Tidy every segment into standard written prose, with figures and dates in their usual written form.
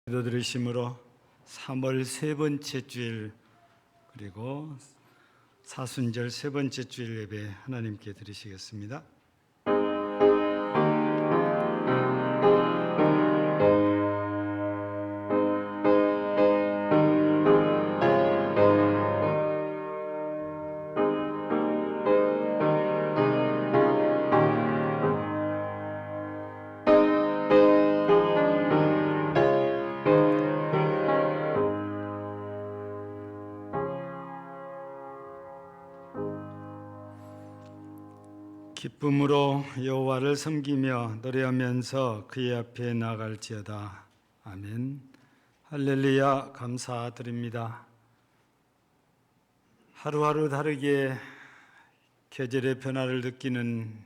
기도 드리심으로 3월 세 번째 주일 그리고 사순절 세 번째 주일 예배 하나님께 드리시겠습니다. 기쁨으로 여호와를 섬기며 노래하면서 그의 앞에 나갈지어다. 아멘. 할렐루야. 감사드립니다. 하루하루 다르게 계절의 변화를 느끼는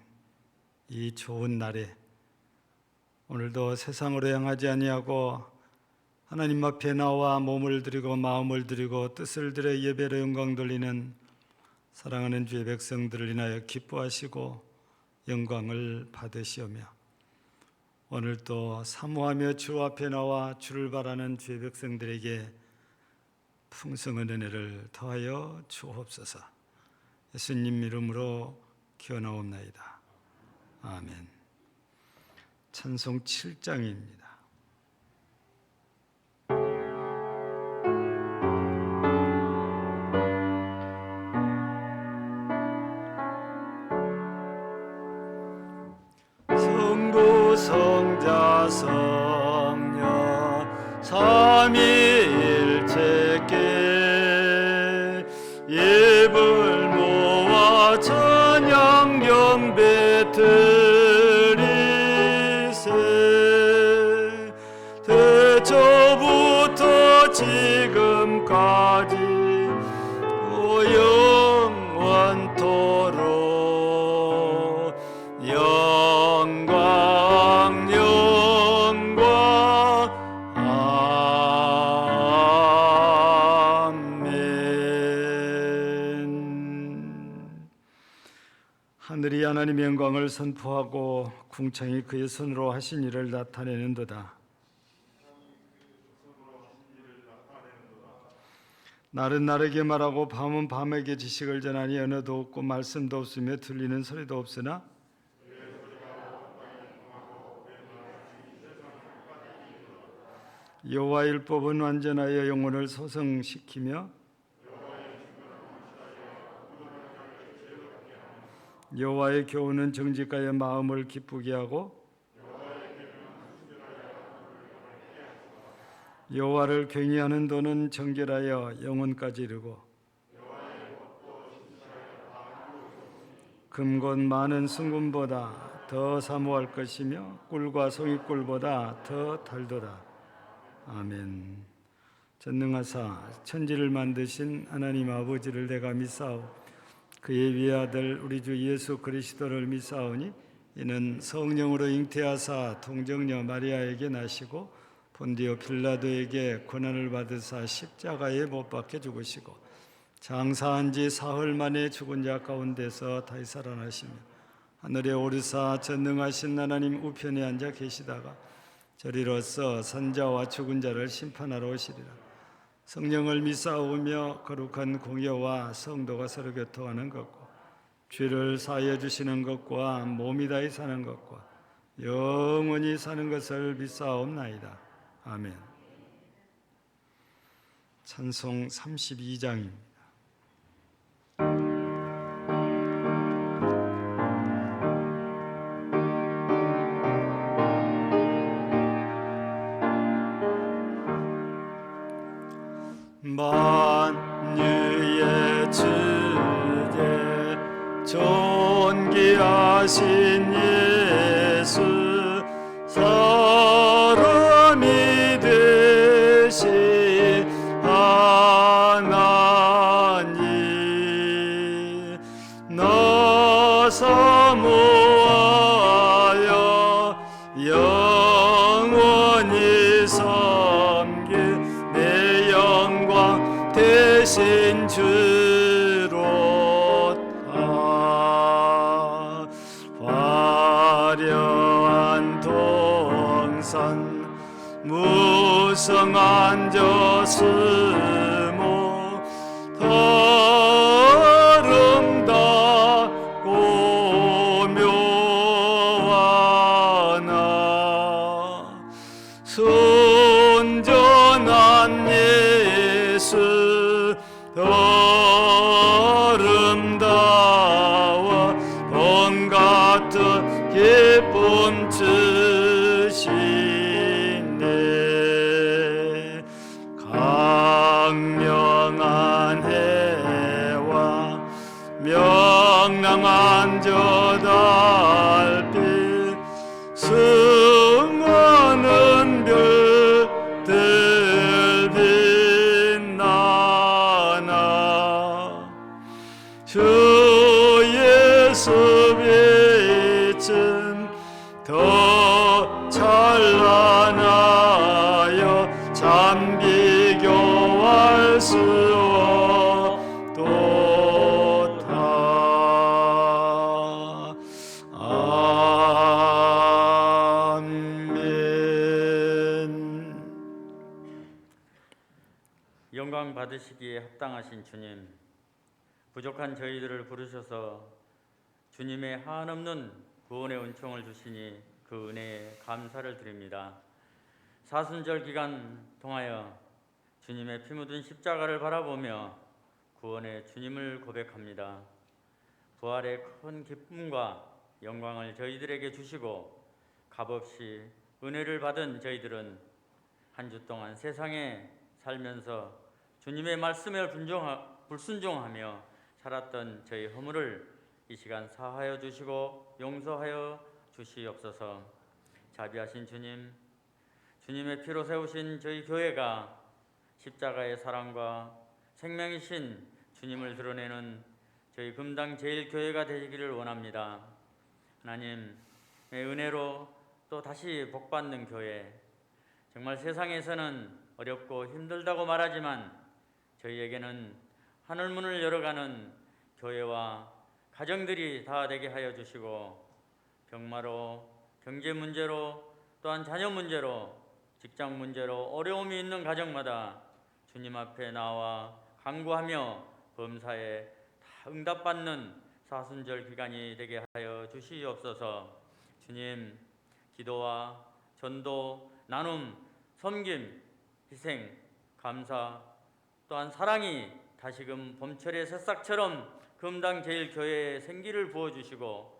이 좋은 날에 오늘도 세상으로 향하지 아니하고 하나님 앞에 나와 몸을 드리고 마음을 드리고 뜻을 들여 예배로 영광 돌리는 사랑하는 주의 백성들을 인하여 기뻐하시고 영광을 받으시오며 오늘 또 사모하며 주 앞에 나와 주를 바라는 주의 백성들에게 풍성한 은혜를 더하여 주옵소서. 예수님 이름으로 기원하옵나이다. 아멘. 찬송 7장입니다. 성자 성녀 삼위일체께 예불 모아 찬양 경배 드리세. 태초부터 지금까지 영원토록 영광 아멘. 하늘이 하나님의 영광을 선포하고 궁창이 그의 손으로 하신 일을 나타내는도다. 날은 날에게 말하고 밤은 밤에게 지식을 전하니 언어도 없고 말씀도 없으며 들리는 소리도 없으나 여호와의 율법은 완전하여 영혼을 소성시키며 여호와의 교훈은 정직하여 마음을 기쁘게 하고 여호와를 경외하는 도는 정결하여 영혼까지 이르고 금곧 많은 순금보다 더 사모할 것이며 꿀과 송이꿀보다 더 달도다. 아멘. 전능하사 천지를 만드신 하나님 아버지를 내가 믿사오. 그의 위아들 우리 주 예수 그리스도를 믿사오니 이는 성령으로 잉태하사 동정녀 마리아에게 나시고 본디오 빌라도에게 고난을 받으사 십자가에 못 박혀 죽으시고 장사한 지 사흘 만에 죽은 자 가운데서 다시 살아나시며 하늘에 오르사 전능하신 하나님 우편에 앉아 계시다가 저리로서 산자와 죽은 자를 심판하러 오시리라. 성령을 믿사오며 거룩한 공예와 성도가 서로 교통하는 것과 죄를 사하여 주시는 것과 몸이 다히 사는 것과 영원히 사는 것을 믿사옵나이다. 아멘. 찬송 32장입니다. 만유의 주제 존귀하신 예수 사람이 되신 하나님 나 사모하여 영원히 섬길 내 영광 대신 주로 다 화려한 동산 무슨 유성 앉았으모 아름답고 묘하나 순전한 예수 아름다워 봄 같은 기쁨 주시네 강명한 해와 명랑한 저 달빛 승하는 별들 빛나나 주 예수 빛은 더 찬란하여 참 비교할 수 없도다. 아멘. 영광 받으시기에 합당하신 주님, 부족한 저희들을 부르셔서 주님의 한없는 구원의 은총을 주시니 그 은혜에 감사를 드립니다. 사순절 기간 통하여 주님의 피 묻은 십자가를 바라보며 구원의 주님을 고백합니다. 부활의 큰 기쁨과 영광을 저희들에게 주시고 값없이 은혜를 받은 저희들은 한 주 동안 세상에 살면서 주님의 말씀에 불순종하며 살았던 저희 허물을 이 시간 사하여 주시고 용서하여 주시옵소서. 자비하신 주님, 주님의 피로 세우신 저희 교회가 십자가의 사랑과 생명이신 주님을 드러내는 저희 금당 제일교회가 되기를 원합니다. 하나님의 은혜로 또 다시 복받는 교회, 정말 세상에서는 어렵고 힘들다고 말하지만 저희에게는 하늘문을 열어가는 교회와 가정들이 다 되게 하여 주시고 병마로, 경제 문제로, 또한 자녀 문제로, 직장 문제로 어려움이 있는 가정마다 주님 앞에 나와 간구하며 범사에 다 응답받는 사순절 기간이 되게 하여 주시옵소서. 주님, 기도와 전도, 나눔, 섬김, 희생, 감사, 또한 사랑이 다시금 봄철의 새싹처럼 금당 제일교회에 생기를 부어주시고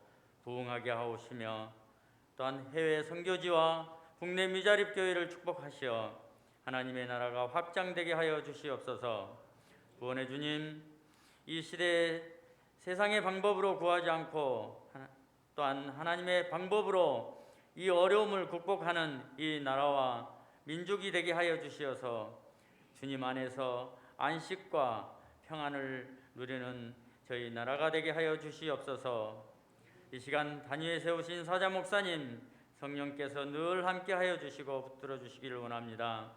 부흥하게 하오시며 또한 해외 선교지와 국내 미자립교회를 축복하시어 하나님의 나라가 확장되게 하여 주시옵소서. 구원의 주님, 이 시대에 세상의 방법으로 구하지 않고 또한 하나님의 방법으로 이 어려움을 극복하는 이 나라와 민족이 되게 하여 주시어서 주님 안에서 안식과 평안을 누리는 저희 나라가 되게 하여 주시옵소서. 이 시간 단위에 세우신 사자 목사님, 성령께서 늘 함께 하여 주시고 붙들어 주시기를 원합니다.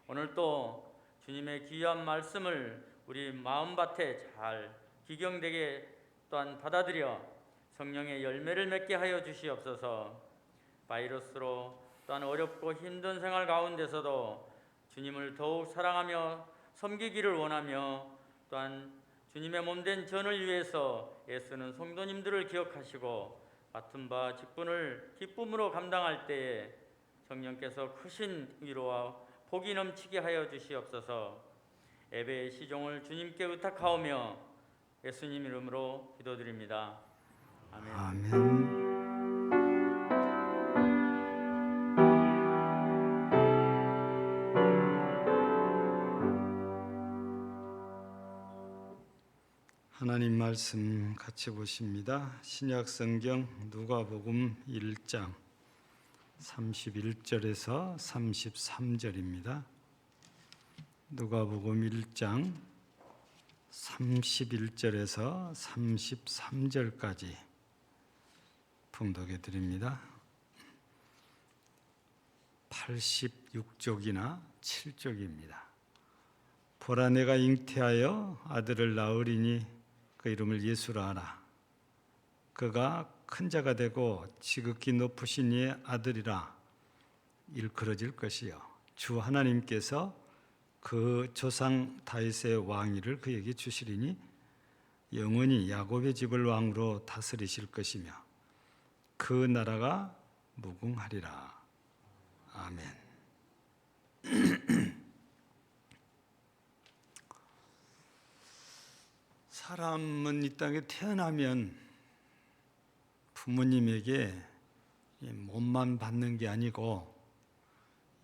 오늘 또 주님의 귀한 말씀을 우리 마음밭에 잘 기경되게 또한 받아들여 성령의 열매를 맺게 하여 주시옵소서. 바이러스로 또한 어렵고 힘든 생활 가운데서도 주님을 더욱 사랑하며 섬기기를 원하며 또한 주님의 몸된 전을 위해서 애쓰는 성도님들을 기억하시고 맡은 바 직분을 기쁨으로 감당할 때에 성령께서 크신 위로와 복이 넘치게 하여 주시옵소서. 예배의 시종을 주님께 의탁하오며 예수님 이름으로 기도드립니다. 아멘. 아멘. 하나님 말씀 같이 보십니다. 신약 성경 누가복음 1장 31절에서 33절입니다. 누가복음 1장 31절에서 33절까지 봉독해 드립니다. 86쪽이나 7쪽입니다. 보라, 내가 잉태하여 아들을 낳으리니 그 이름을 예수라 하라. 그가 큰 자가 되고 지극히 높으신 이의 아들이라 일컬어질 것이요 주 하나님께서 그 조상 다윗의 왕위를 그에게 주시리니 영원히 야곱의 집을 왕으로 다스리실 것이며 그 나라가 무궁하리라. 아멘. 사람은 이 땅에 태어나면 부모님에게 몸만 받는 게 아니고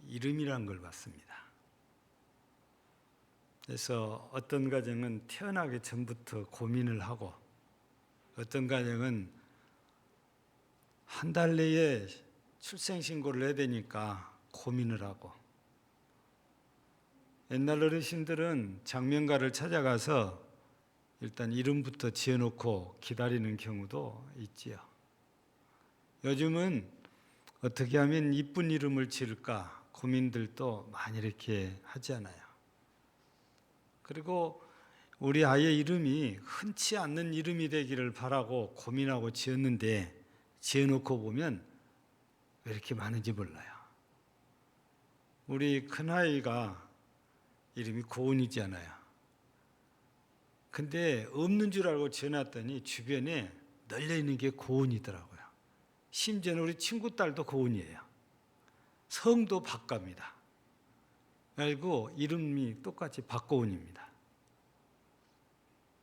이름이란 걸 받습니다. 그래서 어떤 가정은 태어나기 전부터 고민을 하고 어떤 가정은 한 달 내에 출생신고를 해야 되니까 고민을 하고 옛날 어르신들은 장명가를 찾아가서 일단 이름부터 지어놓고 기다리는 경우도 있지요. 요즘은 어떻게 하면 이쁜 이름을 지을까 고민들도 많이 이렇게 하지 않아요. 그리고 우리 아이의 이름이 흔치 않는 이름이 되기를 바라고 고민하고 지었는데 지어놓고 보면 왜 이렇게 많은지 몰라요. 우리 큰아이가 이름이 고은이잖아요. 근데 없는 줄 알고 지어놨더니 주변에 널려있는 게 고은이더라고요. 심지어는 우리 친구 딸도 고은이에요. 성도 박가입니다. 그리고 이름이 똑같이 박고은입니다.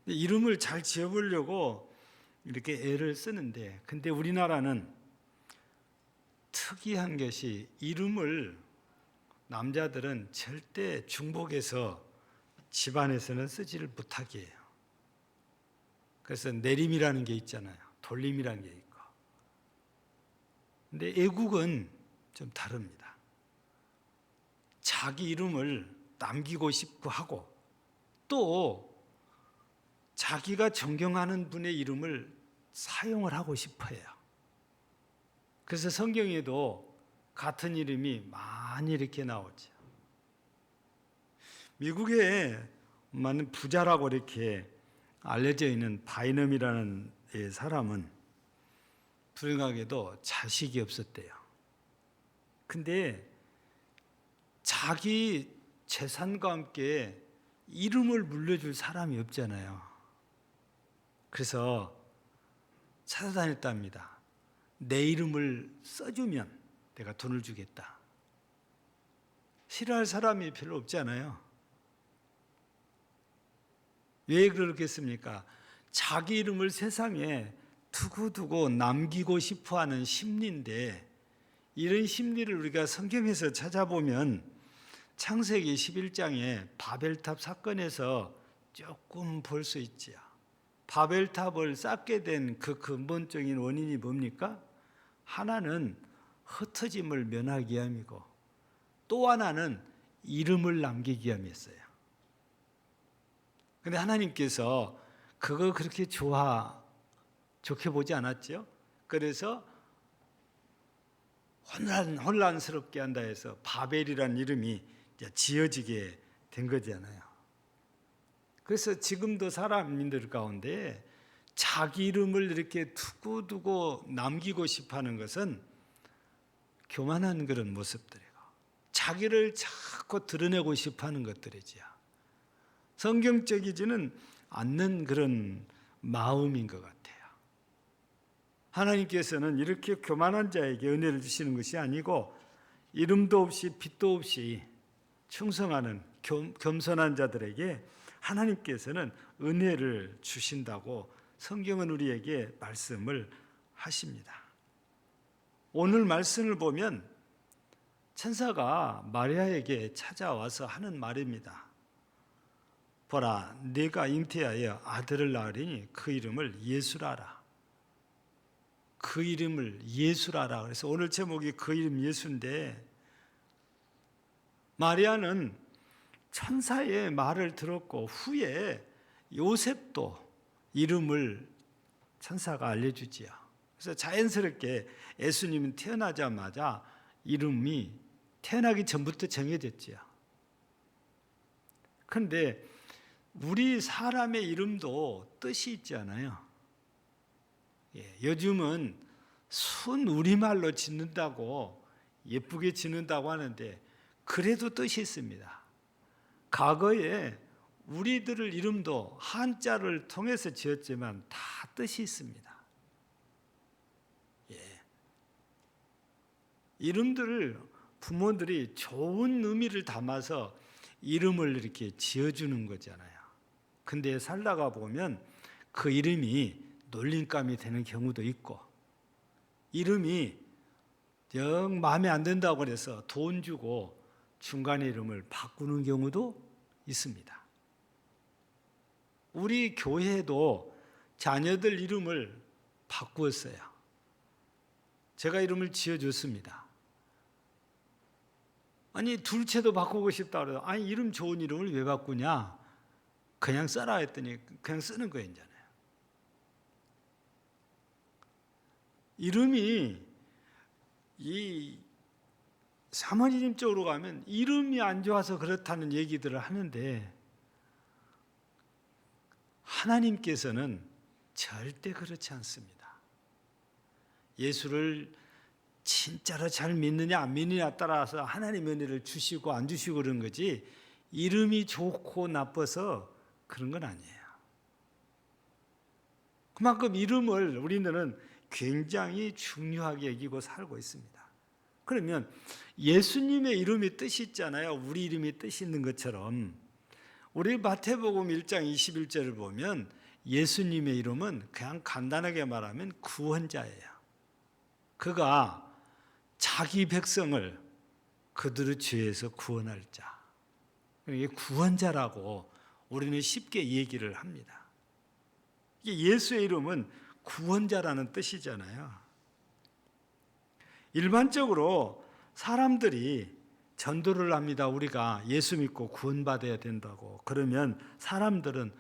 이름을 잘 지어보려고 이렇게 애를 쓰는데 근데 우리나라는 특이한 것이 이름을 남자들은 절대 중복해서 집안에서는 쓰지를 못하게 해요. 그래서 내림이라는 게 있잖아요. 돌림이라는 게 있고. 근데 애국은 좀 다릅니다. 자기 이름을 남기고 싶고 하고 또 자기가 존경하는 분의 이름을 사용을 하고 싶어 해요. 그래서 성경에도 같은 이름이 많이 이렇게 나오죠. 미국에 많은 부자라고 이렇게 알려져 있는 바이넘이라는 사람은 불행하게도 자식이 없었대요. 근데 자기 재산과 함께 이름을 물려줄 사람이 없잖아요. 그래서 찾아다녔답니다. 내 이름을 써주면 내가 돈을 주겠다. 싫어할 사람이 별로 없잖아요. 왜 그렇겠습니까? 자기 이름을 세상에 두고두고 남기고 싶어하는 심리인데 이런 심리를 우리가 성경에서 찾아보면 창세기 11장에 바벨탑 사건에서 조금 볼 수 있지요. 바벨탑을 쌓게 된 그 근본적인 원인이 뭡니까? 하나는 흩어짐을 면하기 위함이고 또 하나는 이름을 남기기 위함이었어요. 그런데 하나님께서 그거 그렇게 좋게 보지 않았죠? 그래서 혼란스럽게 한다 해서 바벨이라는 이름이 지어지게 된 거잖아요. 그래서 지금도 사람들 가운데 자기 이름을 이렇게 두고두고 남기고 싶어하는 것은 교만한 그런 모습들이고 자기를 자꾸 드러내고 싶어하는 것들이지요. 성경적이지는 않는 그런 마음인 것 같아요. 하나님께서는 이렇게 교만한 자에게 은혜를 주시는 것이 아니고 이름도 없이 빛도 없이 충성하는 겸손한 자들에게 하나님께서는 은혜를 주신다고 성경은 우리에게 말씀을 하십니다. 오늘 말씀을 보면 천사가 마리아에게 찾아와서 하는 말입니다. 보라, 네가 잉태하여 아들을 낳으리니 그 이름을 예수라라. 그 이름을 예수라라. 그래서 오늘 제목이 그 이름 예수인데 마리아는 천사의 말을 들었고 후에 요셉도 이름을 천사가 알려주지요. 그래서 자연스럽게 예수님은 태어나자마자 이름이 태어나기 전부터 정해졌지요. 그런데 우리 사람의 이름도 뜻이 있잖아요. 요즘은 순 우리말로 짓는다고 예쁘게 짓는다고 하는데 그래도 뜻이 있습니다. 과거에 우리들을 이름도 한자를 통해서 지었지만 다 뜻이 있습니다. 이름들을 부모들이 좋은 의미를 담아서 이름을 이렇게 지어주는 거잖아요. 근데 살다가 보면 그 이름이 놀림감이 되는 경우도 있고, 이름이 영 마음에 안 든다고 그래서 돈 주고 중간에 이름을 바꾸는 경우도 있습니다. 우리 교회도 자녀들 이름을 바꾸었어요. 제가 이름을 지어줬습니다. 아니 둘째도 바꾸고 싶다 그래서 아니 이름 좋은 이름을 왜 바꾸냐? 그냥 써라 했더니 그냥 쓰는 거예요. 이제는. 이름이 이 사모님 쪽으로 가면 이름이 안 좋아서 그렇다는 얘기들을 하는데 하나님께서는 절대 그렇지 않습니다. 예수를 진짜로 잘 믿느냐 안 믿느냐에 따라서 하나님의 은혜를 주시고 안 주시고 그런 거지 이름이 좋고 나빠서 그런 건 아니에요. 그만큼 이름을 우리는 굉장히 중요하게 여기고 살고 있습니다. 그러면 예수님의 이름이 뜻이 있잖아요. 우리 이름이 뜻이 있는 것처럼 우리 마태복음 1장 21절을 보면 예수님의 이름은 그냥 간단하게 말하면 구원자예요. 그가 자기 백성을 그들의 죄에서 구원할 자. 이게 구원자라고 우리는 쉽게 얘기를 합니다. 예수의 이름은 구원자라는 뜻이잖아요. 일반적으로 사람들이 전도를 합니다. 우리가 예수 믿고 구원받아야 된다고. 그러면 사람들은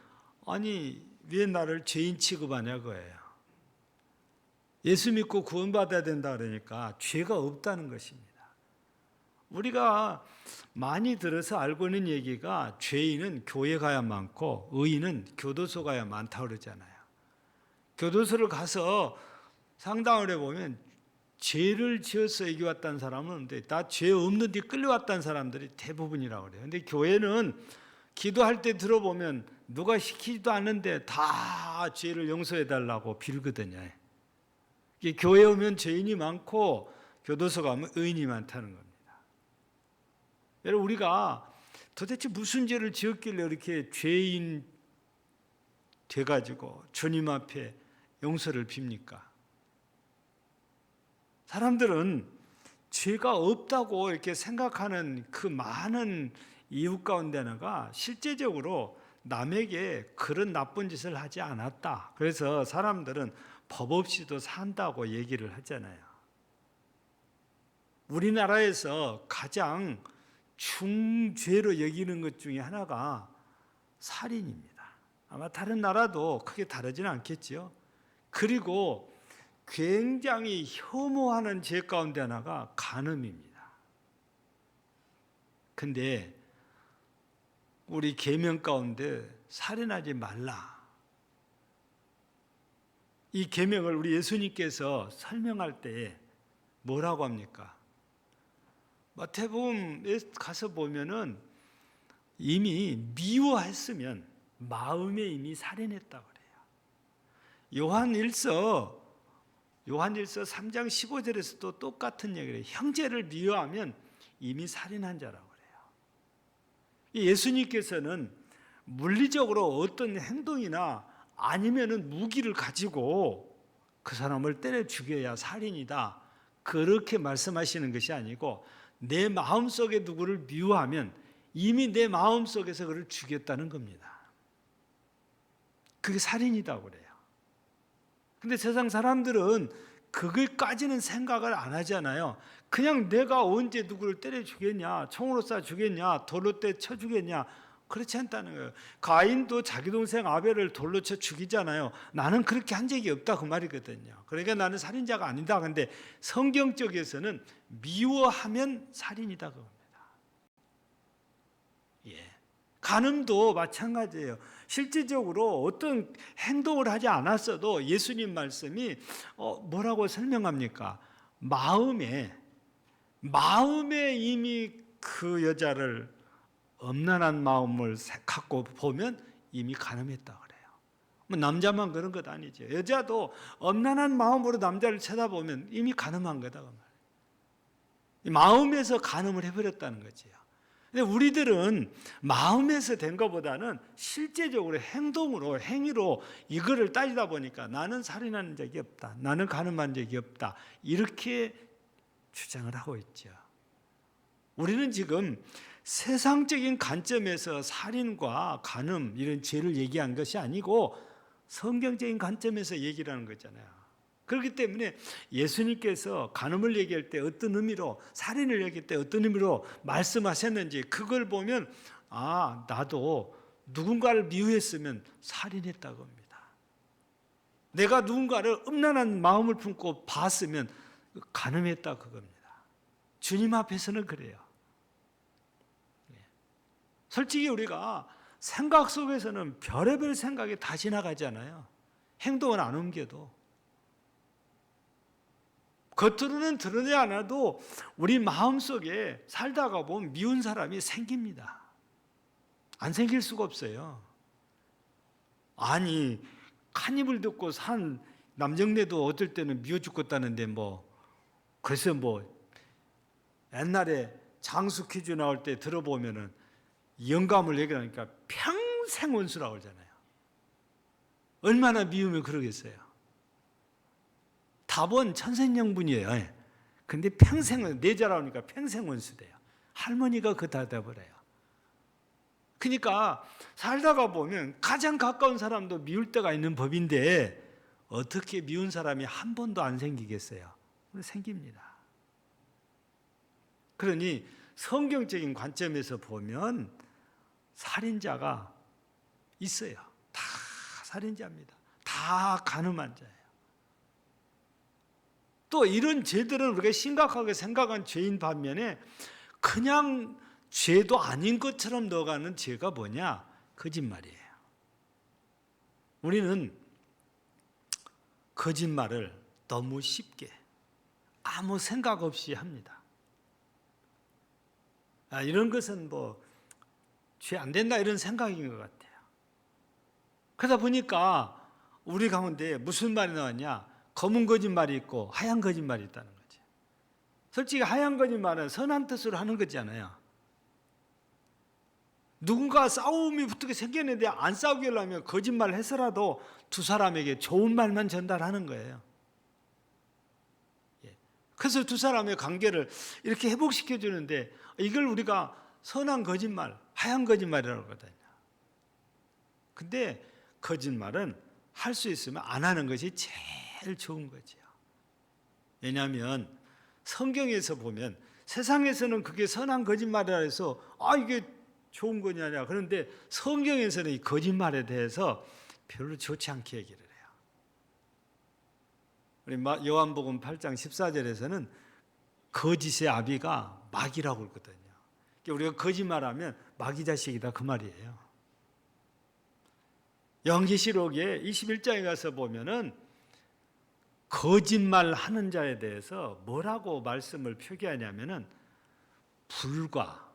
아니 왜 나를 죄인 취급하냐 그거예요. 예수 믿고 구원받아야 된다 그러니까 죄가 없다는 것입니다. 우리가 많이 들어서 알고 있는 얘기가 죄인은 교회 가야 많고 의인은 교도소 가야 많다고 그러잖아요. 교도소를 가서 상담을 해보면 죄를 지어서 여기 왔다는 사람은 다 죄 없는 데 끌려왔다는 사람들이 대부분이라고 그래요. 근데 교회는 기도할 때 들어보면 누가 시키지도 않는데 다 죄를 용서해 달라고 빌거든요. 교회 오면 죄인이 많고 교도소 가면 의인이 많다는 겁니다. 여러분 우리가 도대체 무슨 죄를 지었길래 이렇게 죄인 돼가지고 주님 앞에 용서를 빕니까? 사람들은 죄가 없다고 이렇게 생각하는 그 많은 이유 가운데 하나가 실제적으로 남에게 그런 나쁜 짓을 하지 않았다. 그래서 사람들은 법 없이도 산다고 얘기를 하잖아요. 우리나라에서 가장 중죄로 여기는 것 중에 하나가 살인입니다. 아마 다른 나라도 크게 다르지는 않겠죠. 그리고 굉장히 혐오하는 죄 가운데 하나가 간음입니다. 근데 우리 계명 가운데 살인하지 말라. 이 계명을 우리 예수님께서 설명할 때 뭐라고 합니까? 마태복음에 가서 보면은 이미 미워했으면 마음에 이미 살인했다고 그래요. 요한일서 3장 15절에서도 똑같은 얘기를 해요. 형제를 미워하면 이미 살인한 자라고 그래요. 예수님께서는 물리적으로 어떤 행동이나 아니면은 무기를 가지고 그 사람을 때려 죽여야 살인이다. 그렇게 말씀하시는 것이 아니고 내 마음속에 누구를 미워하면 이미 내 마음속에서 그를 죽였다는 겁니다. 그게 살인이라고 그래요. 근데 세상 사람들은 그걸까지는 생각을 안 하잖아요. 그냥 내가 언제 누구를 때려 죽였냐, 총으로 쏴 죽였냐, 돌로 쳐 죽였냐, 그렇지 않다는 거예요. 가인도 자기 동생 아벨을 돌로 쳐 죽이잖아요. 나는 그렇게 한 적이 없다 그 말이거든요. 그러니까 나는 살인자가 아니다. 근데 성경적에서는 미워하면 살인이다 그겁니다. 간음도 마찬가지예요. 실질적으로 어떤 행동을 하지 않았어도 예수님 말씀이 뭐라고 설명합니까? 마음에 이미 그 여자를 엄란한 마음을 갖고 보면 이미 간음했다 그래요. 뭐 남자만 그런 것 아니죠. 여자도 엄란한 마음으로 남자를 쳐다보면 이미 간음한 거다 그 말이에요. 마음에서 간음을 해버렸다는 거지요. 근데 우리들은 마음에서 된 것보다는 실제적으로 행동으로, 행위로 이거를 따지다 보니까 나는 살인한 적이 없다, 나는 간음한 적이 없다, 이렇게 주장을 하고 있죠. 우리는 지금 세상적인 관점에서 살인과 간음 이런 죄를 얘기한 것이 아니고 성경적인 관점에서 얘기를 하는 거잖아요. 그렇기 때문에 예수님께서 간음을 얘기할 때 어떤 의미로, 살인을 얘기할 때 어떤 의미로 말씀하셨는지 그걸 보면 나도 누군가를 미워했으면 살인했다고 합니다. 내가 누군가를 음란한 마음을 품고 봤으면 간음했다 그겁니다. 주님 앞에서는 그래요. 솔직히 우리가 생각 속에서는 별의별 생각이 다 지나가잖아요. 행동을 안 옮겨도. 겉으로는 드러내지 않아도 우리 마음속에 살다가 보면 미운 사람이 생깁니다. 안 생길 수가 없어요. 아니, 칸입을 듣고 산 남정네도 어떨 때는 미워 죽겠다는데 그래서 옛날에 장수 퀴즈 나올 때 들어보면은 영감을 얘기하니까 평생 원수라고 그러잖아요. 얼마나 미우면 그러겠어요. 답은 천생연분이에요. 근데 평생 내자라니까 평생 원수돼요. 할머니가 그 대답을 해요. 그러니까 살다가 보면 가장 가까운 사람도 미울 때가 있는 법인데 어떻게 미운 사람이 한 번도 안 생기겠어요? 생깁니다. 그러니 성경적인 관점에서 보면 살인자가 있어요. 다 살인자입니다. 다 간음한 자예요. 또 이런 죄들은 우리가 심각하게 생각한 죄인 반면에 그냥 죄도 아닌 것처럼 넣어가는 죄가 뭐냐? 거짓말이에요. 우리는 거짓말을 너무 쉽게 아무 생각 없이 합니다. 이런 것은 죄 안 된다 이런 생각인 것 같아요. 그러다 보니까 우리 가운데 무슨 말이 나왔냐? 검은 거짓말이 있고 하얀 거짓말이 있다는 거죠. 솔직히 하얀 거짓말은 선한 뜻으로 하는 거잖아요. 누군가 싸움이 붙게 생겼는데 안 싸우게 하려면 거짓말을 해서라도 두 사람에게 좋은 말만 전달하는 거예요. 그래서 두 사람의 관계를 이렇게 회복시켜 주는데 이걸 우리가 선한 거짓말, 하얀 거짓말이라고 하거든요. 근데 거짓말은 할 수 있으면 안 하는 것이 제일 좋은 거죠. 왜냐하면 성경에서 보면 세상에서는 그게 선한 거짓말이라 해서 이게 좋은 거냐냐. 그런데 성경에서는 이 거짓말에 대해서 별로 좋지 않게 얘기를 해요. 우리 요한복음 8장 14절에서는 거짓의 아비가 마귀라고 그러거든요. 우리가 거짓말하면 마귀 자식이다 그 말이에요. 요한계시록에 21장에 가서 보면은 거짓말하는 자에 대해서 뭐라고 말씀을 표기하냐면은 불과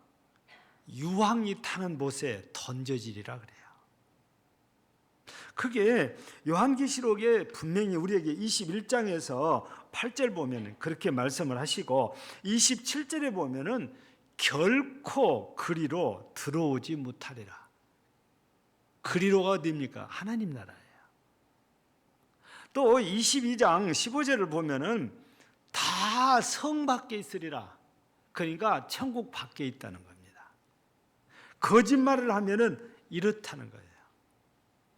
유황이 타는 못에 던져지리라 그래요. 그게 요한계시록에 분명히 우리에게 21장에서 8절 보면 그렇게 말씀을 하시고 27절에 보면은 결코 그리로 들어오지 못하리라. 그리로가 어디입니까? 하나님 나라예요. 또 22장 15절을 보면은 다 성 밖에 있으리라. 그러니까 천국 밖에 있다는 겁니다. 거짓말을 하면은 이렇다는 거예요.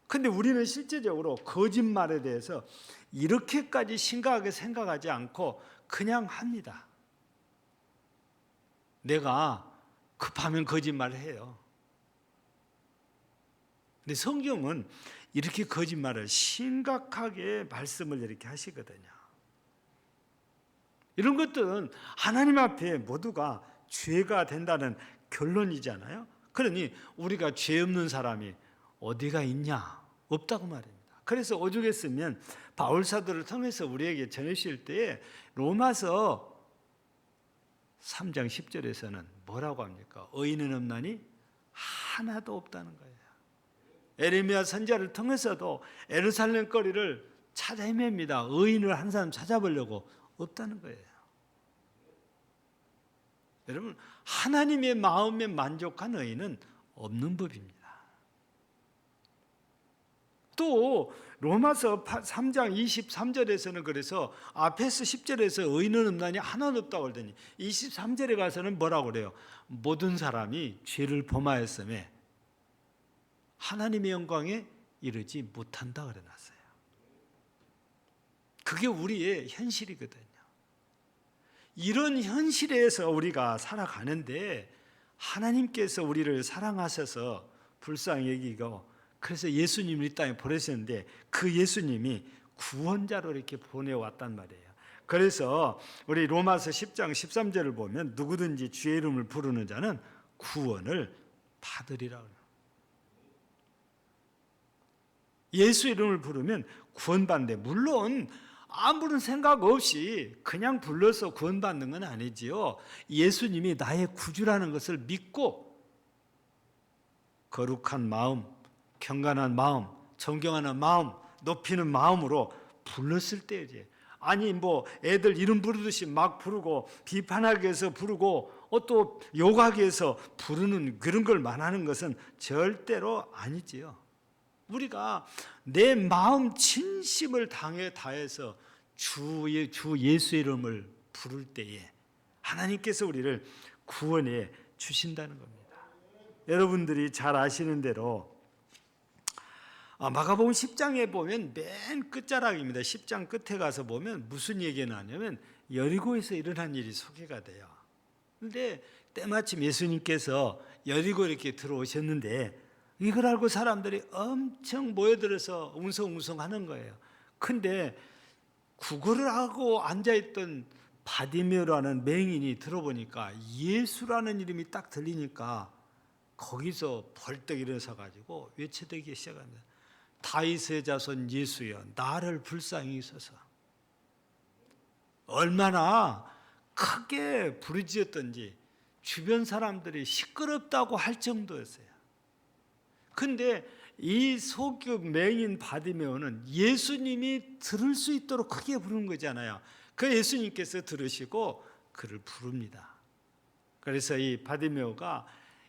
근데 우리는 실제적으로 거짓말에 대해서 이렇게까지 심각하게 생각하지 않고 그냥 합니다. 내가 급하면 거짓말을 해요. 근데 성경은 이렇게 거짓말을 심각하게 말씀을 이렇게 하시거든요. 이런 것들은 하나님 앞에 모두가 죄가 된다는 결론이잖아요. 그러니 우리가 죄 없는 사람이 어디가 있냐? 없다고 말입니다. 그래서 오죽했으면 바울 사도를 통해서 우리에게 전해주실 때에 로마서 3장 10절에서는 뭐라고 합니까? 의인은 없나니 하나도 없다는 거예요. 에레미야 선지자를 통해서도 예루살렘 거리를 찾아 헤맵니다. 의인을 한 사람 찾아보려고 없다는 거예요. 여러분, 하나님의 마음에 만족한 의인은 없는 법입니다. 또 로마서 3장 23절에서는 그래서 앞에서 10절에서 의인은 없나니 하나도 없다고 그러더니 23절에 가서는 뭐라고 그래요? 모든 사람이 죄를 범하였음에 하나님의 영광에 이르지 못한다 그래놨어요. 그게 우리의 현실이거든요. 이런 현실에서 우리가 살아가는데 하나님께서 우리를 사랑하셔서 불쌍히 여기고 그래서 예수님을 이 땅에 보내셨는데 그 예수님이 구원자로 이렇게 보내왔단 말이에요. 그래서 우리 로마서 10장 13절을 보면 누구든지 주의 이름을 부르는 자는 구원을 받으리라. 예수 이름을 부르면 구원받는데 물론 아무런 생각 없이 그냥 불러서 구원받는 건 아니지요. 예수님이 나의 구주라는 것을 믿고 거룩한 마음, 경건한 마음, 존경하는 마음, 높이는 마음으로 불렀을 때지. 아니 뭐 애들 이름 부르듯이 막 부르고 비판하기 위해서 부르고 또 욕하기 위해서 부르는 그런 걸 말하는 것은 절대로 아니지요. 우리가 내 마음 진심을 다해서 주 예수의 이름을 부를 때에 하나님께서 우리를 구원해 주신다는 겁니다. 여러분들이 잘 아시는 대로 마가복음 10장에 보면 맨 끝자락입니다. 10장 끝에 가서 보면 무슨 얘기가 나냐면 여리고에서 일어난 일이 소개가 돼요. 그런데 때마침 예수님께서 여리고 이렇게 들어오셨는데 이걸 알고 사람들이 엄청 모여들어서 웅성웅성하는 거예요. 근데 구걸을 하고 앉아있던 바디메오라는 맹인이 들어보니까 예수라는 이름이 딱 들리니까 거기서 벌떡 일어서 가지고 외쳐대기 시작합니다. 다윗의 자손 예수여 나를 불쌍히 여기소서. 얼마나 크게 부르짖었던지 주변 사람들이 시끄럽다고 할 정도였어요. 근데 이 소규 맹인 바디메오는 예수님이 들을 수 있도록 크게 부르는 거잖아요. 그 예수님께서 들으시고 그를 부릅니다. 그래서 이 바디메오가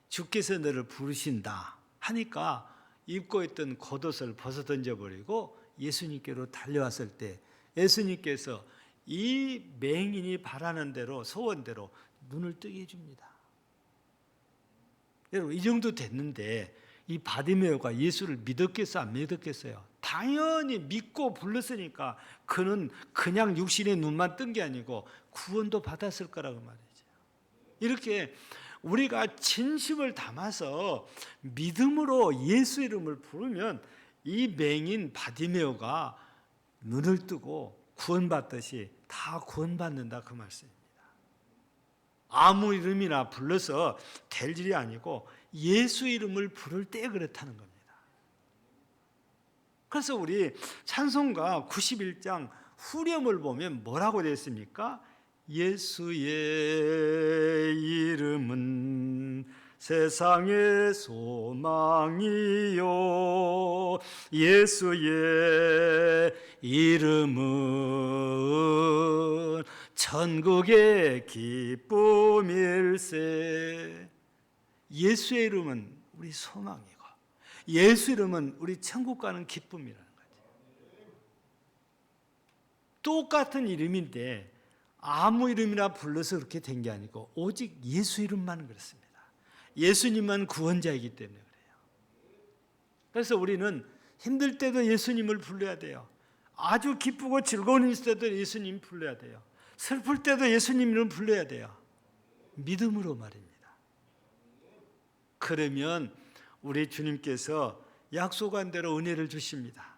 주께서 너를 부르신다 하니까 입고 있던 겉옷을 벗어 던져버리고 예수님께로 달려왔을 때 예수님께서 이 맹인이 바라는 대로 소원대로 눈을 뜨게 해줍니다. 여러분 이 정도 됐는데 이 바디메오가 예수를 믿었겠어요? 안 믿었겠어요? 당연히 믿고 불렀으니까 그는 그냥 육신의 눈만 뜬 게 아니고 구원도 받았을 거라고 말이죠. 이렇게 우리가 진심을 담아서 믿음으로 예수 이름을 부르면 이 맹인 바디메오가 눈을 뜨고 구원받듯이 다 구원받는다 그 말씀입니다. 아무 이름이나 불러서 될 일이 아니고 예수 이름을 부를 때 그렇다는 겁니다. 그래서 우리 찬송가 91장 후렴을 보면 뭐라고 되어 있습니까? 예수의 이름은 세상의 소망이요 예수의 이름은 천국의 기쁨일세. 예수의 이름은 우리 소망이고 예수 이름은 우리 천국 가는 기쁨이라는 거죠. 똑같은 이름인데 아무 이름이나 불러서 그렇게 된 게 아니고 오직 예수 이름만 그렇습니다. 예수님만 구원자이기 때문에 그래요. 그래서 우리는 힘들 때도 예수님을 불러야 돼요. 아주 기쁘고 즐거운 일 때도 예수님 불러야 돼요. 슬플 때도 예수님을 불러야 돼요. 믿음으로 말입니다. 그러면 우리 주님께서 약속한 대로 은혜를 주십니다.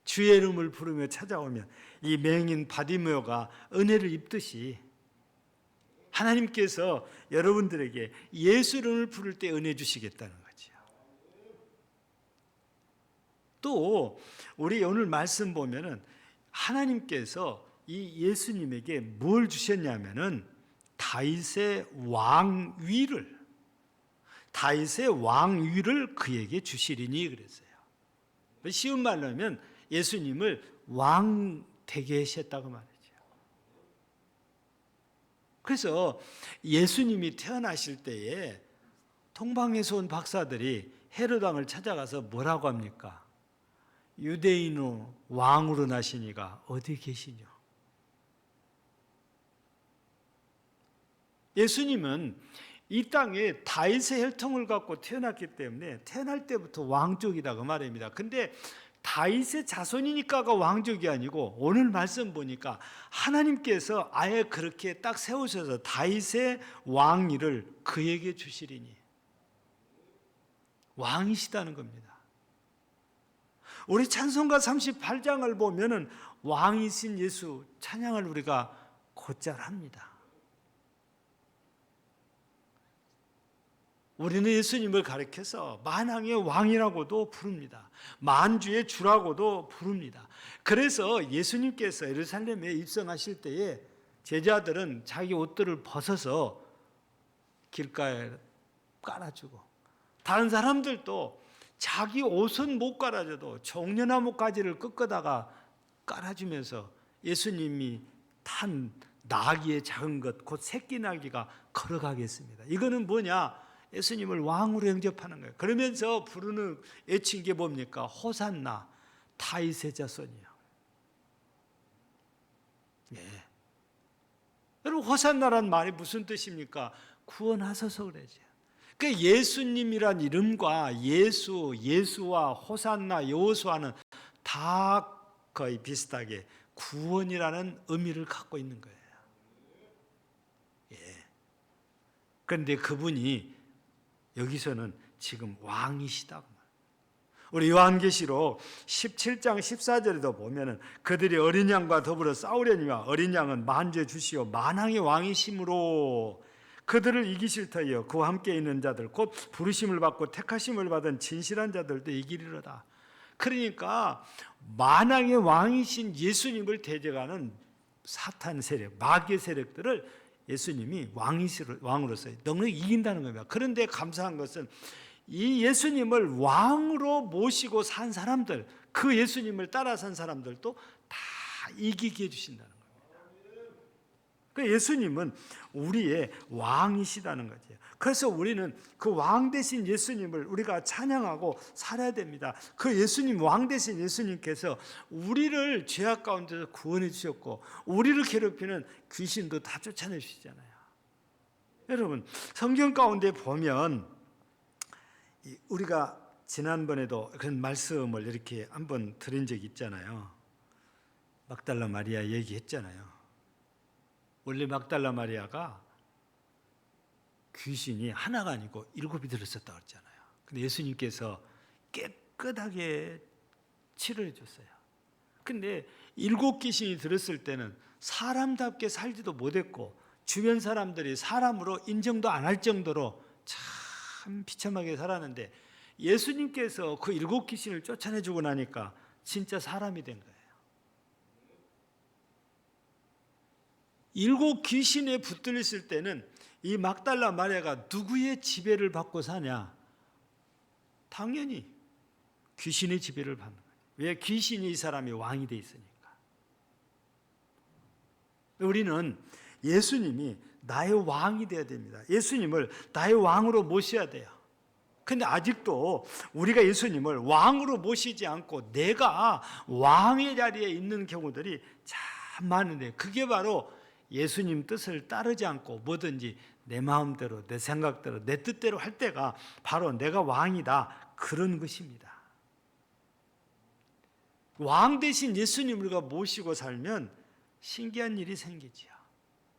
주의 이름을 부르며 찾아오면 이 맹인 바디메오가 은혜를 입듯이 하나님께서 여러분들에게 예수 이름을 부를 때 은혜 주시겠다는 거죠. 또 우리 오늘 말씀 보면은 하나님께서 이 예수님에게 뭘 주셨냐면은 다윗의 왕위를 그에게 주시리니 그랬어요. 쉬운 말로 하면 예수님을 왕 되게 하셨다고 말이죠. 그래서 예수님이 태어나실 때에 동방에서 온 박사들이 헤롯 왕을 찾아가서 뭐라고 합니까? 유대인의 왕으로 나시니가 어디 계시냐? 예수님은 이 땅에 다윗의 혈통을 갖고 태어났기 때문에 태어날 때부터 왕족이다 그 말입니다. 근데 다윗의 자손이니까가 왕족이 아니고 오늘 말씀 보니까 하나님께서 아예 그렇게 딱 세우셔서 다윗의 왕위를 그에게 주시리니 왕이시다는 겁니다. 우리 찬송가 38장을 보면은 왕이신 예수 찬양을 우리가 곧잘 합니다. 우리는 예수님을 가리켜서 만왕의 왕이라고도 부릅니다. 만주의 주라고도 부릅니다. 그래서 예수님께서 예루살렘에 입성하실 때에 제자들은 자기 옷들을 벗어서 길가에 깔아주고 다른 사람들도 자기 옷은 못 깔아줘도 종려나무 가지를 꺾어다가 깔아주면서 예수님이 탄 나귀의 작은 것 곧 새끼 나귀가 걸어가겠습니다. 이거는 뭐냐? 예수님을 왕으로 영접하는 거예요. 그러면서 부르는 애칭 게 뭡니까? 호산나, 다윗의 자손이요. 예. 여러분 호산나란 말이 무슨 뜻입니까? 구원하소서 그러죠. 그 예수님이란 이름과 예수와 호산나, 여호수아는 다 거의 비슷하게 구원이라는 의미를 갖고 있는 거예요. 예. 그런데 그분이 여기서는 지금 왕이시다고. 우리 요한계시록 17장 14절에도 보면은 그들이 어린 양과 더불어 싸우려니와 어린 양은 만주의 주시오 만왕의 왕이심으로 그들을 이기실 터이요 그와 함께 있는 자들 곧 부르심을 받고 택하심을 받은 진실한 자들도 이기리로다. 그러니까 만왕의 왕이신 예수님을 대적하는 사탄 세력, 마귀의 세력들을 예수님이 왕으로서 넉넉히 이긴다는 겁니다. 그런데 감사한 것은 이 예수님을 왕으로 모시고 산 사람들, 그 예수님을 따라 산 사람들도 다 이기게 해주신다는 겁니다. 그 예수님은 우리의 왕이시다는 거죠. 그래서 우리는 그 왕 대신 예수님을 우리가 찬양하고 살아야 됩니다. 그 예수님, 왕 대신 예수님께서 우리를 죄악 가운데서 구원해 주셨고 우리를 괴롭히는 귀신도 다 쫓아내 주시잖아요. 여러분 성경 가운데 보면 우리가 지난번에도 그런 말씀을 이렇게 한번 드린 적이 있잖아요. 막달라 마리아 얘기했잖아요. 원래 막달라 마리아가 귀신이 하나가 아니고 7이 들었었다고 했잖아요. 근데 예수님께서 깨끗하게 치료해 줬어요. 근데 7 귀신이 들었을 때는 사람답게 살지도 못했고 주변 사람들이 사람으로 인정도 안 할 정도로 참 비참하게 살았는데 예수님께서 그 7 귀신을 쫓아내주고 나니까 진짜 사람이 된 거예요. 7 귀신에 붙들렸을 때는 이 막달라 마리아가 누구의 지배를 받고 사냐? 당연히 귀신의 지배를 받는 거예요. 왜? 귀신이 이 사람이 왕이 돼 있으니까. 우리는 예수님이 나의 왕이 되어야 됩니다. 예수님을 나의 왕으로 모셔야 돼요. 근데 아직도 우리가 예수님을 왕으로 모시지 않고 내가 왕의 자리에 있는 경우들이 참 많은데 그게 바로 예수님 뜻을 따르지 않고 뭐든지 내 마음대로 내 생각대로 내 뜻대로 할 때가 바로 내가 왕이다 그런 것입니다. 왕 대신 예수님을 우리가 모시고 살면 신기한 일이 생기지요.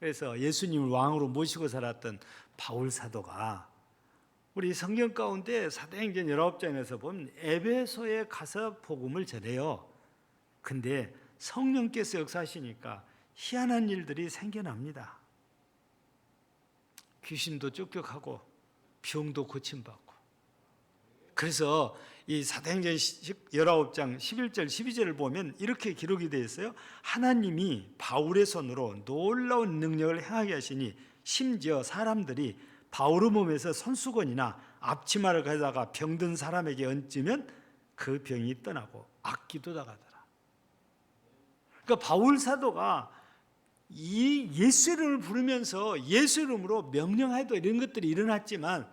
그래서 예수님을 왕으로 모시고 살았던 바울 사도가 우리 성경 가운데 사도행전 19장에서 보면 에베소에 가서 복음을 전해요. 근데 성령께서 역사하시니까 희한한 일들이 생겨납니다. 귀신도 쫓겨가고 병도 고침받고. 그래서 이 사도행전 19장 11절 12절을 보면 이렇게 기록이 되어 있어요. 하나님이 바울의 손으로 놀라운 능력을 행하게 하시니 심지어 사람들이 바울의 몸에서 손수건이나 앞치마를 가져다가 병든 사람에게 얹으면 그 병이 떠나고 악기도 나가더라. 그러니까 바울 사도가 이 예수 이름을 부르면서 예수 이름으로 명령해도 이런 것들이 일어났지만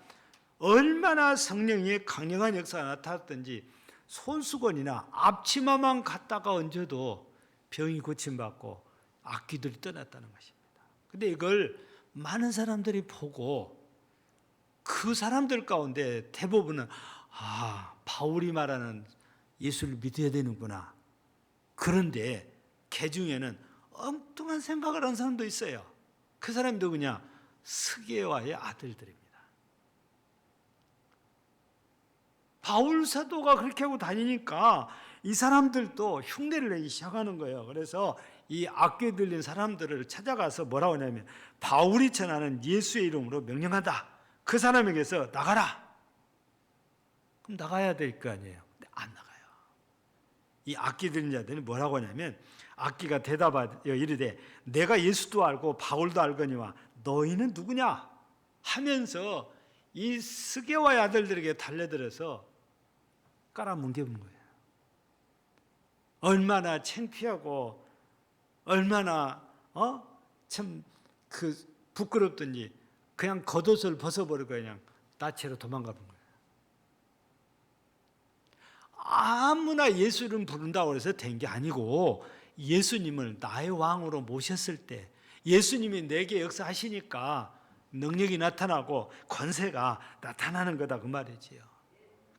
얼마나 성령의 강력한 역사가 나타났던지 손수건이나 앞치마만 갖다가 얹어도 병이 고침받고 악기들이 떠났다는 것입니다. 근데 이걸 많은 사람들이 보고 그 사람들 가운데 대부분은 바울이 말하는 예수를 믿어야 되는구나. 그런데 그 중에는 엉뚱한 생각을 한 사람도 있어요. 그 사람이 누구냐? 스게와의 아들들입니다. 바울 사도가 그렇게 하고 다니니까 이 사람들도 흉내를 내기 시작하는 거예요. 그래서 이 악기에 들린 사람들을 찾아가서 뭐라고 하냐면 바울이 전하는 예수의 이름으로 명령한다. 그 사람에게서 나가라. 그럼 나가야 될 거 아니에요. 근데 안 나가요. 이 악기 들린 자들이 뭐라고 하냐면 악기가 대답하여 이르되 내가 예수도 알고 바울도 알거니와 너희는 누구냐 하면서 이 스게와의 아들들에게 달려들어서 깔아뭉개는 거예요. 얼마나 창피하고 얼마나 참 그 부끄럽든지 그냥 겉옷을 벗어버리고 그냥 나체로 도망가는 거예요. 아무나 예수 이름 부른다고 해서 된 게 아니고 예수님을 나의 왕으로 모셨을 때 예수님이 내게 역사하시니까 능력이 나타나고 권세가 나타나는 거다 그 말이지요.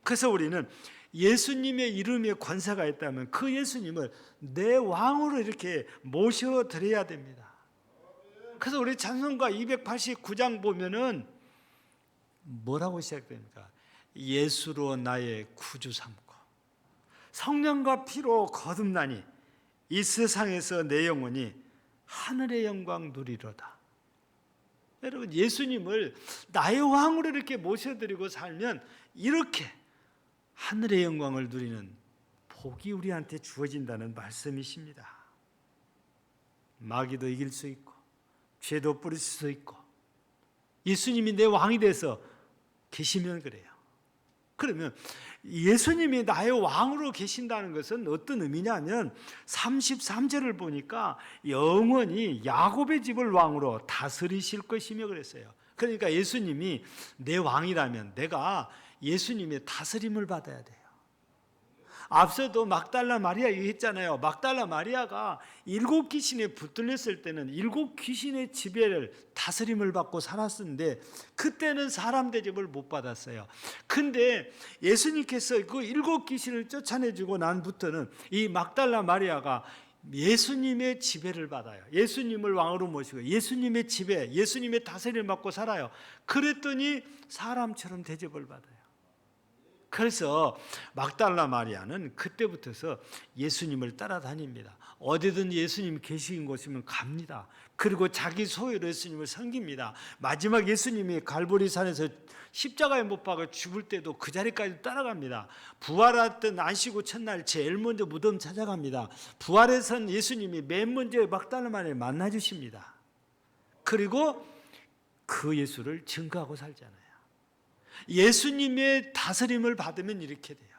그래서 우리는 예수님의 이름에 권세가 있다면 그 예수님을 내 왕으로 이렇게 모셔드려야 됩니다. 그래서 우리 찬송가 289장 보면은 뭐라고 시작됩니까? 예수로 나의 구주 삼고 성령과 피로 거듭나니 이 세상에서 내 영혼이 하늘의 영광 누리로다. 여러분 예수님을 나의 왕으로 이렇게 모셔드리고 살면 이렇게 하늘의 영광을 누리는 복이 우리한테 주어진다는 말씀이십니다. 마귀도 이길 수 있고 죄도 뿌릴 수 있고 예수님이 내 왕이 돼서 계시면 그래요. 그러면 예수님이 나의 왕으로 계신다는 것은 어떤 의미냐면 33절을 보니까 영원히 야곱의 집을 왕으로 다스리실 것이며 그랬어요. 그러니까 예수님이 내 왕이라면 내가 예수님의 다스림을 받아야 돼요. 앞서도 막달라 마리아 얘기했잖아요. 막달라 마리아가 7 귀신에 붙들렸을 때는 7 귀신의 지배를 다스림을 받고 살았는데 그때는 사람 대접을 못 받았어요. 근데 예수님께서 그 7 귀신을 쫓아내주고 난부터는 이 막달라 마리아가 예수님의 지배를 받아요. 예수님을 왕으로 모시고 예수님의 지배, 예수님의 다스림을 받고 살아요. 그랬더니 사람처럼 대접을 받아요. 그래서 막달라 마리아는 그때부터서 예수님을 따라다닙니다. 어디든 예수님 계신 곳이면 갑니다. 그리고 자기 소유로 예수님을 섬깁니다. 마지막 예수님이 갈보리산에서 십자가에 못 박아 죽을 때도 그 자리까지 따라갑니다. 부활했던 안식 후 첫날 제일 먼저 무덤 찾아갑니다. 부활해선 예수님이 맨 먼저 막달라 마리아를 만나주십니다. 그리고 그 예수를 증거하고 살잖아요. 예수님의 다스림을 받으면 이렇게 돼요.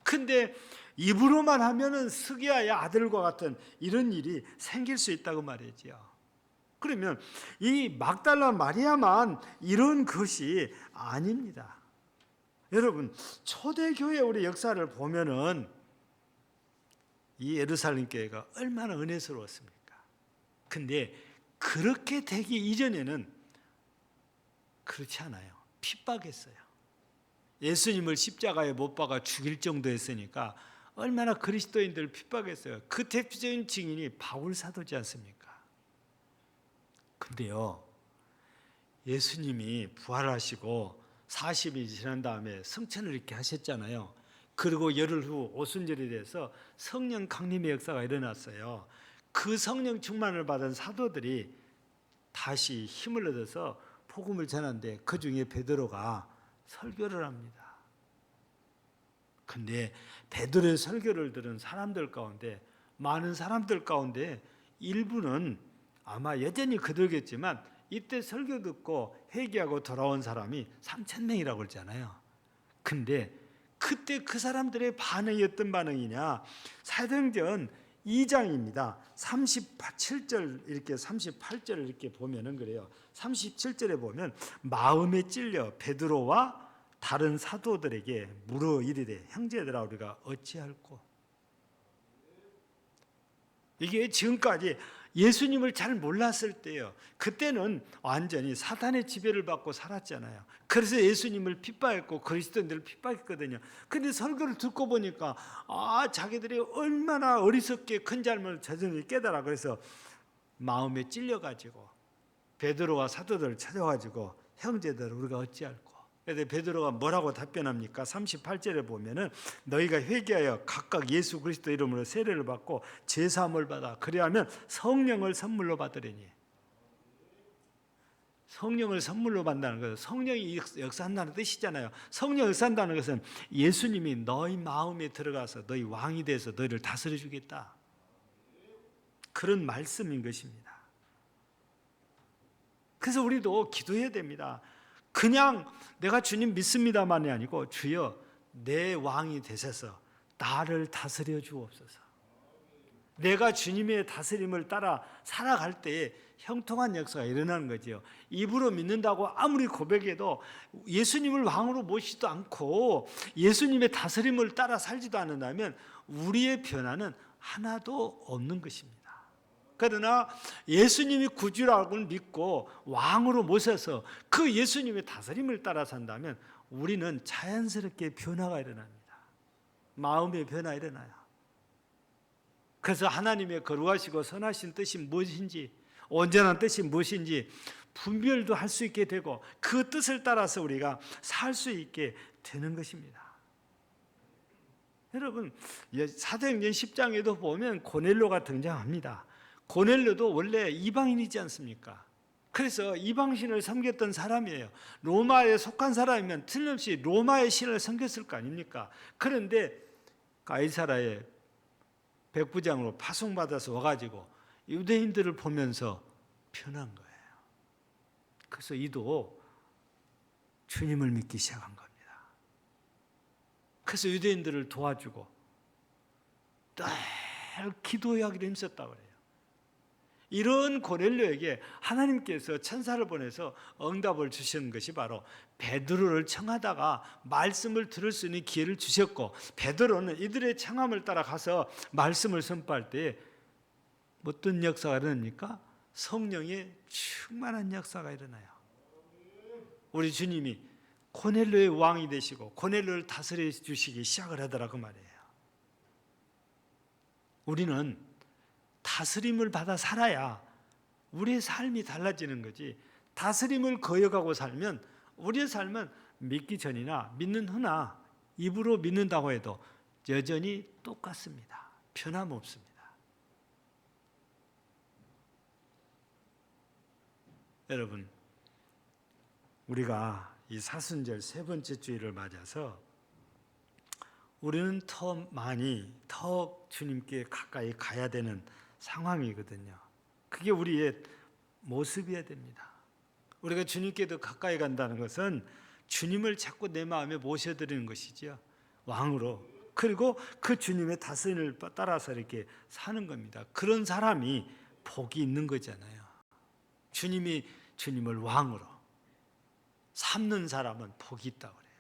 근데 입으로만 하면은 스기야의 아들과 같은 이런 일이 생길 수 있다고 말이지요. 그러면 이 막달라 마리아만 이런 것이 아닙니다. 여러분 초대교회 우리 역사를 보면은 이 예루살렘 교회가 얼마나 은혜스러웠습니까? 근데 그렇게 되기 이전에는 그렇지 않아요. 핍박했어요. 예수님을 십자가에 못 박아 죽일 정도였으니까 얼마나 그리스도인들을 핍박했어요. 그 대표적인 증인이 바울 사도지 않습니까? 근데요, 예수님이 부활하시고 40일이 지난 다음에 성천을 이렇게 하셨잖아요. 그리고 열흘 후 오순절이 돼서 성령 강림의 역사가 일어났어요. 그 성령 충만을 받은 사도들이 다시 힘을 얻어서 복음을 전하는데 그 중에 베드로가 설교를 합니다. 근데 베드로의 설교를 들은 사람들 가운데 많은 사람들 가운데 일부는 아마 여전히 거들겠지만 이때 설교 듣고 회개하고 돌아온 사람이 3,000명이라고 그러잖아요. 근데 그때 그 사람들의 반응이 어떤 반응이냐? 사도행전 2장입니다. 37절 이렇게 38절을 이렇게 보면은 그래요. 37절에 보면 마음에 찔려 베드로와 다른 사도들에게 물어 이르되 형제들아 우리가 어찌할꼬? 이게 지금까지 예수님을 잘 몰랐을 때예요. 그때는 완전히 사탄의 지배를 받고 살았잖아요. 그래서 예수님을 핍박했고 그리스도인들을 핍박했거든요. 근데 설교를 듣고 보니까 자기들이 얼마나 어리석게 큰 잘못을 저질렀는지 깨달아. 그래서 마음에 찔려가지고 베드로와 사도들을 찾아가지고 형제들 우리가 어찌할꼬? 그래서 베드로가 뭐라고 답변합니까? 38절에 보면은 너희가 회개하여 각각 예수 그리스도 이름으로 세례를 받고 제사함을 받아 그리하면 성령을 선물로 받으리니. 성령을 선물로 받는다는 것은 성령이 역사한다는 뜻이잖아요. 성령 역사한다는 것은 예수님이 너희 마음에 들어가서 너희 왕이 돼서 너희를 다스려 주겠다, 그런 말씀인 것입니다. 그래서 우리도 기도해야 됩니다. 그냥 내가 주님 믿습니다만이 아니고 주여 내 왕이 되셔서 나를 다스려 주옵소서. 내가 주님의 다스림을 따라 살아갈 때에 형통한 역사가 일어나는 거죠. 입으로 믿는다고 아무리 고백해도 예수님을 왕으로 모시지도 않고 예수님의 다스림을 따라 살지도 않는다면 우리의 변화는 하나도 없는 것입니다. 그러나 예수님이 구주라고 믿고 왕으로 모셔서 그 예수님의 다스림을 따라 산다면 우리는 자연스럽게 변화가 일어납니다. 마음의 변화가 일어나요. 그래서 하나님의 거룩하시고 선하신 뜻이 무엇인지, 온전한 뜻이 무엇인지 분별도 할 수 있게 되고 그 뜻을 따라서 우리가 살 수 있게 되는 것입니다. 여러분, 사도행전 10장에도 보면 고넬료가 등장합니다. 고넬료도 원래 이방인이지 않습니까? 그래서 이방신을 섬겼던 사람이에요. 로마에 속한 사람이면 틀림없이 로마의 신을 섬겼을 거 아닙니까? 그런데 가이사라의 백부장으로 파송받아서 와가지고 유대인들을 보면서 변한 거예요. 그래서 이도 주님을 믿기 시작한 겁니다. 그래서 유대인들을 도와주고 늘 기도하기로 힘썼다고 그래요. 이런 고넬료에게 하나님께서 천사를 보내서 응답을 주시는 것이 바로 베드로를 청하다가 말씀을 들을 수 있는 기회를 주셨고, 베드로는 이들의 청함을 따라 가서 말씀을 선포할 때 어떤 역사가 일어납니까? 성령의 충만한 역사가 일어나요. 우리 주님이 고넬료의 왕이 되시고 고넬료를 다스려 주시기 시작을 하더라고 말이에요. 우리는 다스림을 받아 살아야 우리의 삶이 달라지는 거지, 다스림을 거역하고 살면 우리의 삶은 믿기 전이나 믿는 후나 입으로 믿는다고 해도 여전히 똑같습니다. 변함없습니다. 여러분, 우리가 이 사순절 세 번째 주일을 맞아서 우리는 더 주님께 가까이 가야 되는 상황이거든요. 그게 우리의 모습이어야 됩니다. 우리가 주님께 더 가까이 간다는 것은 주님을 자꾸 내 마음에 모셔드리는 것이죠. 왕으로. 그리고 그 주님의 다스림을 따라서 이렇게 사는 겁니다. 그런 사람이 복이 있는 거잖아요. 주님이 주님을 왕으로 삼는 사람은 복이 있다고 그래요.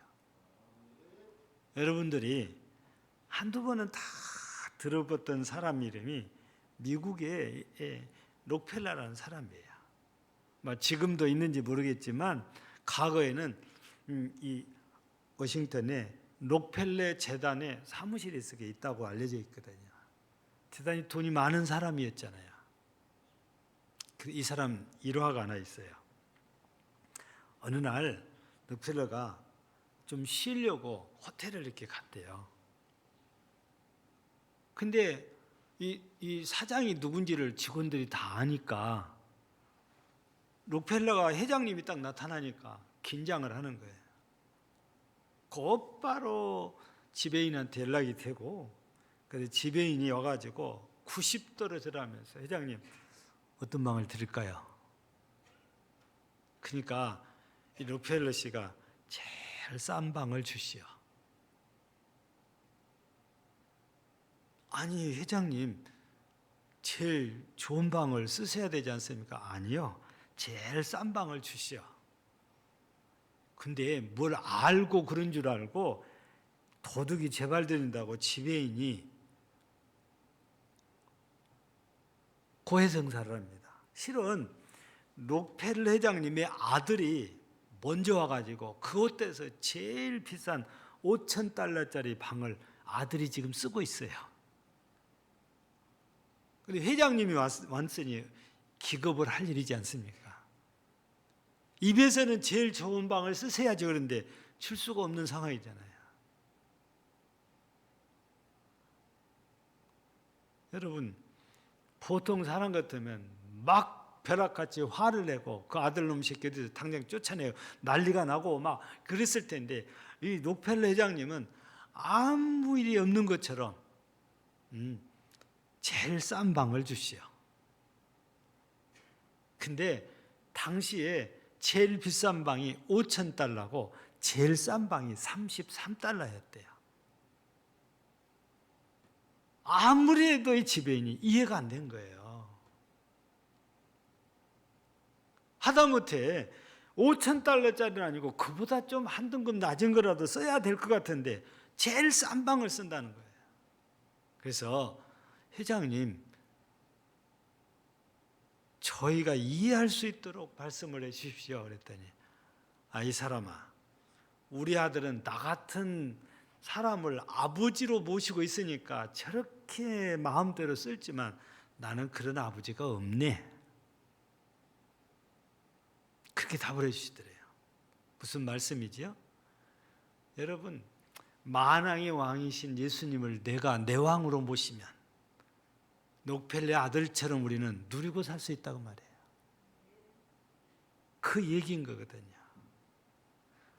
여러분들이 한두 번은 다 들어봤던 사람 이름이 미국의 록펠러라는 사람이에요. 지금도 있는지 모르겠지만 과거에는 이 워싱턴에 록펠러 재단의 사무실이 있다고 알려져 있거든요. 대단히 돈이 많은 사람이었잖아요. 이 사람 일화가 하나 있어요. 어느 날 록펠러가 좀 쉬려고 호텔을 이렇게 갔대요. 근데 이 사장이 누군지를 직원들이 다 아니까 록펠러가 회장님이 딱 나타나니까 긴장을 하는 거예요. 곧바로 지배인한테 연락이 되고, 그래서 지배인이 와가지고 90도로 절하면서 회장님 어떤 방을 드릴까요? 그러니까 이 록펠러 씨가 제일 싼 방을 주시오. 아니 회장님, 제일 좋은 방을 쓰셔야 되지 않습니까? 아니요, 제일 싼 방을 주시오. 근데 뭘 알고 그런 줄 알고 도둑이 재발들린다고 지배인이 고해성사를 합니다. 실은 록펠러 회장님의 아들이 먼저 와가지고 그 호텔에서 제일 비싼 5,000달러짜리 방을 아들이 지금 쓰고 있어요. 근데 회장님이 왔으니 기겁을 할 일이지 않습니까? 입에서는 제일 좋은 방을 쓰셔야지, 그런데 줄 수가 없는 상황이잖아요. 여러분, 보통 사람 같으면 막 벼락같이 화를 내고 그 아들놈 새끼들 당장 쫓아내요. 난리가 나고 막 그랬을 텐데, 이 록펠러 회장님은 아무 일이 없는 것처럼 제일 싼 방을 주시오. 근데 당시에 제일 비싼 방이 5,000달러고 제일 싼 방이 33달러였대요. 아무리 해도 이 지배인이 이해가 안 된 거예요. 하다못해 5,000달러짜리는 아니고 그보다 좀 한 등급 낮은 거라도 써야 될 것 같은데 제일 싼 방을 쓴다는 거예요. 그래서 회장님, 저희가 이해할 수 있도록 말씀을 해 주십시오 그랬더니, 이 사람아, 우리 아들은 나 같은 사람을 아버지로 모시고 있으니까 저렇게 마음대로 쓸지만 나는 그런 아버지가 없네. 그렇게 답을 해주시더래요. 무슨 말씀이지요? 여러분, 만왕의 왕이신 예수님을 내가 내 왕으로 모시면 록펠러 아들처럼 우리는 누리고 살 수 있다고 말해요. 그 얘기인 거거든요.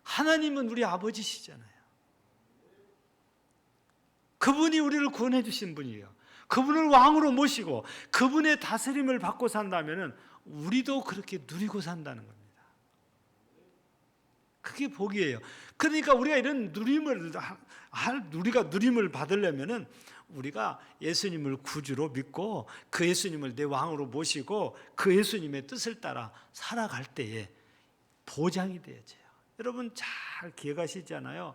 하나님은 우리 아버지시잖아요. 그분이 우리를 구원해 주신 분이에요. 그분을 왕으로 모시고 그분의 다스림을 받고 산다면 우리도 그렇게 누리고 산다는 겁니다. 그게 복이에요. 그러니까 우리가 이런 우리가 누림을 받으려면은 우리가 예수님을 구주로 믿고 그 예수님을 내 왕으로 모시고 그 예수님의 뜻을 따라 살아갈 때에 보장이 되어져요. 여러분 잘 기억하시잖아요.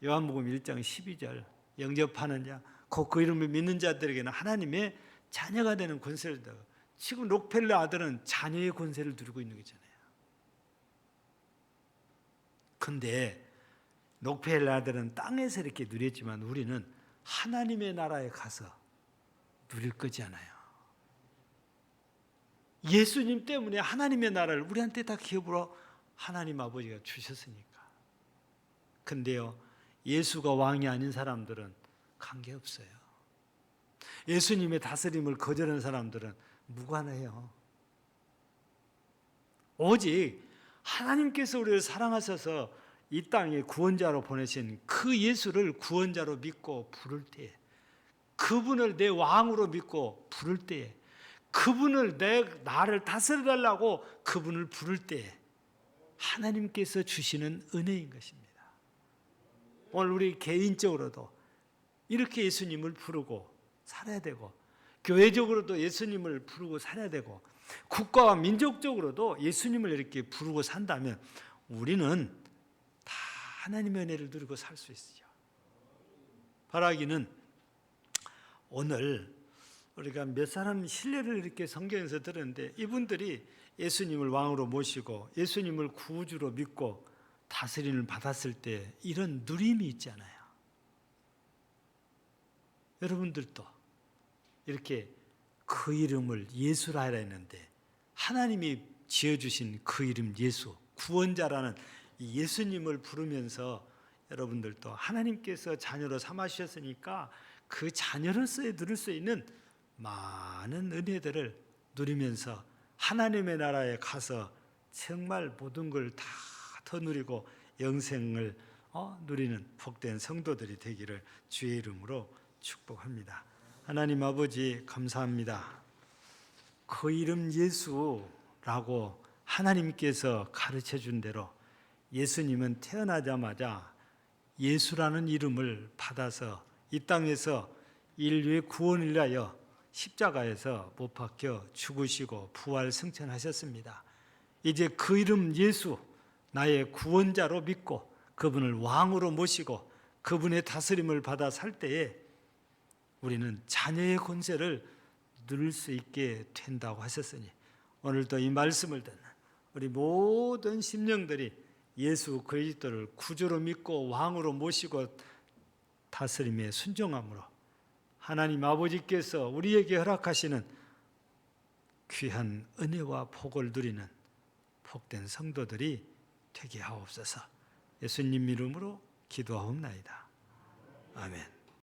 요한복음 1장 12절, 영접하는 자, 그 이름을 믿는 자들에게는 하나님의 자녀가 되는 권세를 주고, 지금 록펠러 아들은 자녀의 권세를 누리고 있는 거잖아요. 근데 록펠러 아들은 땅에서 이렇게 누렸지만 우리는 하나님의 나라에 가서 누릴 거잖아요. 예수님 때문에 하나님의 나라를 우리한테 다 기업으로 하나님 아버지가 주셨으니까. 근데요, 예수가 왕이 아닌 사람들은 관계없어요. 예수님의 다스림을 거절하는 사람들은 무관해요. 오직 하나님께서 우리를 사랑하셔서 이 땅에 구원자로 보내신 그 예수를 구원자로 믿고 부를 때에, 그분을 내 왕으로 믿고 부를 때에, 그분을 나를 다스려달라고 그분을 부를 때에 하나님께서 주시는 은혜인 것입니다. 오늘 우리 개인적으로도 이렇게 예수님을 부르고 살아야 되고, 교회적으로도 예수님을 부르고 살아야 되고, 국가와 민족적으로도 예수님을 이렇게 부르고 산다면 우리는 다 하나님의 은혜를 누리고 살 수 있어요. 바라기는 오늘 우리가 몇 사람 신뢰를 이렇게 성경에서 들었는데, 이분들이 예수님을 왕으로 모시고 예수님을 구주로 믿고 다스림을 받았을 때 이런 누림이 있잖아요. 여러분들도 이렇게 그 이름을 예수라 하라 했는데, 하나님이 지어주신 그 이름 예수, 구원자라는 이 예수님을 부르면서 여러분들도 하나님께서 자녀로 삼아주셨으니까 그 자녀로서의 누릴 수 있는 많은 은혜들을 누리면서 하나님의 나라에 가서 정말 모든 걸 다 더 누리고 영생을 누리는 복된 성도들이 되기를 주의 이름으로 축복합니다. 하나님 아버지 감사합니다. 그 이름 예수라고 하나님께서 가르쳐 준 대로 예수님은 태어나자마자 예수라는 이름을 받아서 이 땅에서 인류의 구원을 위하여 십자가에서 못 박혀 죽으시고 부활 승천하셨습니다. 이제 그 이름 예수, 나의 구원자로 믿고 그분을 왕으로 모시고 그분의 다스림을 받아 살 때에 우리는 자녀의 권세를 누릴 수 있게 된다고 하셨으니 오늘도 이 말씀을 듣는 우리 모든 심령들이 예수 그리스도를 구주로 믿고 왕으로 모시고 다스림에 순종함으로 하나님 아버지께서 우리에게 허락하시는 귀한 은혜와 복을 누리는 복된 성도들이 되게 하옵소서. 예수님 이름으로 기도하옵나이다. 아멘.